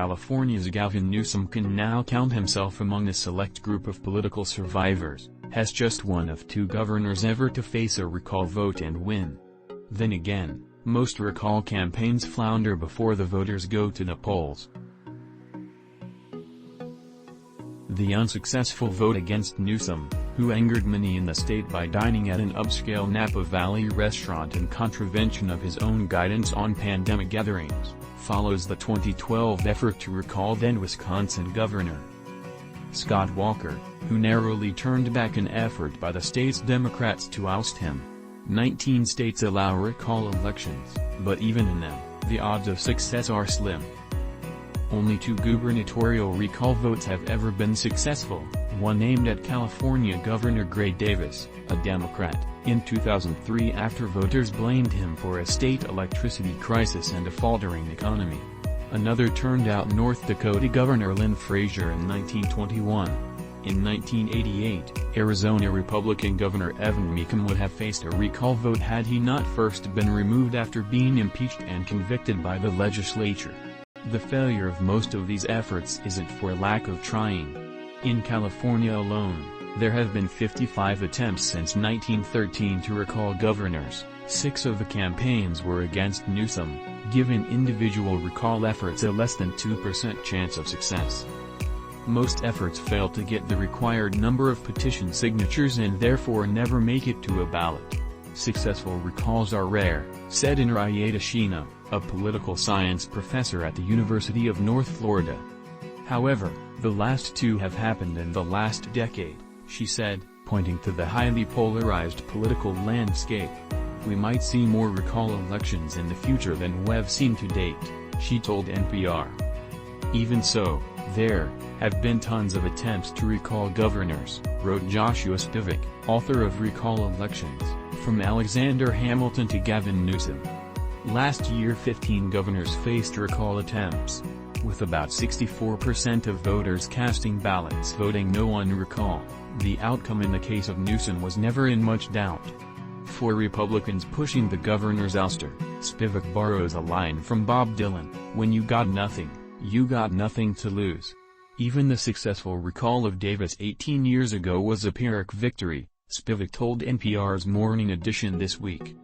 California's Gavin Newsom can now count himself among a select group of political survivors, as just one of 2 governors ever to face a recall vote and win. Then again, most recall campaigns flounder before the voters go to the polls. The unsuccessful vote against Newsom, who angered many in the state by dining at an upscale Napa Valley restaurant in contravention of his own guidance on pandemic gatherings, follows the 2012 effort to recall then Wisconsin Governor Scott Walker, who narrowly turned back an effort by the state's Democrats to oust him. 19 states allow recall elections, but even in them, the odds of success are slim. Only 2 gubernatorial recall votes have ever been successful, one aimed at California Governor Gray Davis, a Democrat, in 2003 after voters blamed him for a state electricity crisis and a faltering economy. Another turned out North Dakota Governor Lynn Frazier in 1921. In 1988, Arizona Republican Governor Gavin Mecham would have faced a recall vote had he not first been removed after being impeached and convicted by the legislature. The failure of most of these efforts isn't for lack of trying. In California alone, there have been 55 attempts since 1913 to recall governors. 6 of the campaigns were against Newsom, giving individual recall efforts a less than 2% chance of success. Most efforts fail to get the required number of petition signatures and therefore never make it to a ballot. Successful recalls are rare, said Enrijeta Shino, a political science professor at the University of North Florida. However, the last 2 have happened in the last decade, she said, pointing to the highly polarized political landscape. We might see more recall elections in the future than we've seen to date, she told NPR. Even so, there have been tons of attempts to recall governors, wrote Joshua Spivak, author of Recall Elections, from Alexander Hamilton to Gavin Newsom. Last year 15 governors faced recall attempts, with about 64% of voters casting ballots voting no on recall. The outcome in the case of Newsom was never in much doubt. For Republicans pushing the governor's ouster, Spivak borrows a line from Bob Dylan, "When you got nothing, you got nothing to lose." Even the successful recall of Davis 18 years ago was a Pyrrhic victory, Spivak told NPR's Morning Edition this week.